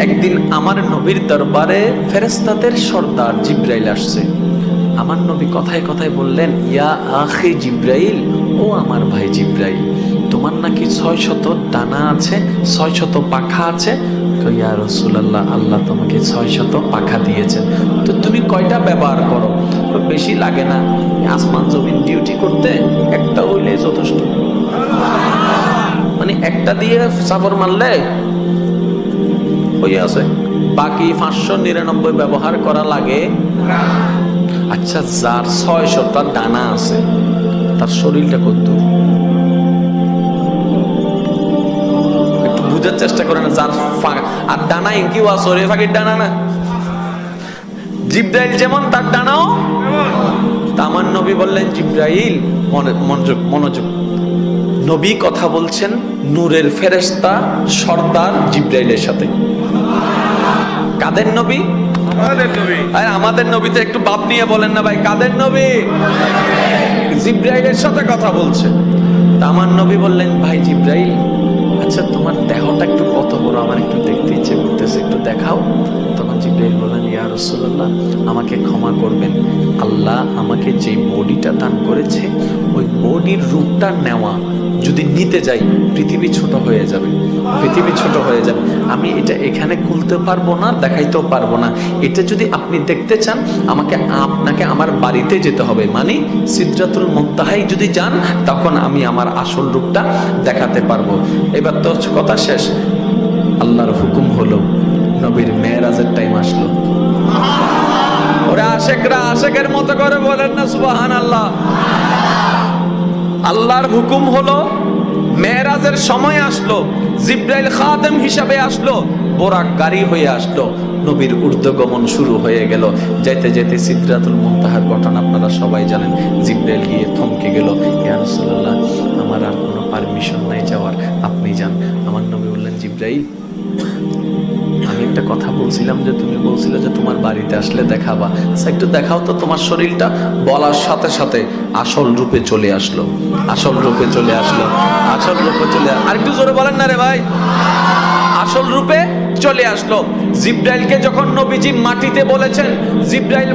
একদিন আমার নবীর দরবারে ফেরেশতাদের সর্দার জিব্রাইল আসছে। আমার নবী কথায় কথায় বললেন, ইয়া আখি জিব্রাইল, ও আমার ভাই জিব্রাইল, তোমার নাকি 600 ডানা আছে, 600 পাখা আছে। ইয়া রাসূলুল্লাহ, আল্লাহ তোমাকে 600 পাখা দিয়েছেন, তো তুমি কয়টা ব্যবহার করো? বেশি লাগে না, আসমান জমিন ডিউটি করতে একটা হইলে যথেষ্ট। মানে একটা দিয়ে চাপড় মারলে হয়ে আছে, বাকি 599 ব্যবহার করা লাগে। আচ্ছা, যার 600টা ডানা আছে তার শরীরটা কত? একটু বুঝার চেষ্টা করেন। যার আর ডানা ইঙ্কিও আছে, ফাঁকির ডানা না। জিব্রাইল যেমন তার ডানাও। আমার নবী বললেন, জিব্রাইল মনোযোগ মনোযোগ, নবী কথা বলছেন নূরের ফেরেশতা সর্দার জিব্রাইলের সাথে। কাদের নবী? আমাদের নবী তো একটু বাপ নিয়ে বলেন না ভাই, কাদের নবী? জিব্রাইলের সাথে কথা বলছে। তা আমার নবী বললেন, ভাই জিব্রাইল, আচ্ছা তোমার দেহটা একটু কত বড়, আমার একটু দেখতে ইচ্ছে করতেছে, একটু দেখাও। তখন জিব্রাইল বললেন, ইয়া রাসূলুল্লাহ, আমাকে ক্ষমা করবেন, আল্লাহ আমাকে যে বডিটা দান করেছে ওই বডির রূপটা নেওয়া যদি নিতে যাই পৃথিবী ছোট হয়ে যাবে, পৃথিবী ছোট হয়ে যাবে। আমি এটা এখানে খুলতে পারবো না, দেখাইতেও পারবো না। এটা যদি আপনি দেখতে চান আপনাকে আমার বাড়িতে যেতে হবে, মানে সিদরাতুল মুনতাহায় যদি যান তখন আমি আমার আসল রূপটা দেখাতে পারবো। এবার তো কথা শেষ। আল্লাহর হুকুম হলো, নবীর মেরাজের টাইম আসলো। ওরা আশেকরা আশেকের মতো করে বলেন না সুবহানাল্লাহ। আল্লাহর হুকুম হলো, মেরাজের সময় আসলো, জিব্রাইল খাদেম হিসাবে আসলো, বোরাক গাড়ি হয়ে আসলো, নবীর ঊর্ধ্বগমন শুরু হয়ে গেল। যেতে যেতে সিদরাতুল মুনতাহার ঘটনা আপনারা সবাই জানেন। জিব্রাইল গিয়ে থমকে গেল, ইয়া রাসূলুল্লাহ, আমার আর কোনো পারমিশন নাই যাওয়ার, আপনি যান। আমার নবী বললেন, জিব্রাইল, আমি একটা কথা বলছিলাম যে তুমি বলছিলে যে তোমার বাড়িতে আসলে দেখাবা, একটু দেখাও তো তোমার শরীরটা। বলার সাথে সাথে আসল রূপে চলে আসলো, আসল রূপে চলে আসলো, আসল রূপে চলে। আর একটু জোরে বলেন না রে ভাই। আসল রূপে চলে আসলো। জিব্রাইলকে যখন নবীজি মাটিতে বলেছেন, জিব্রাইল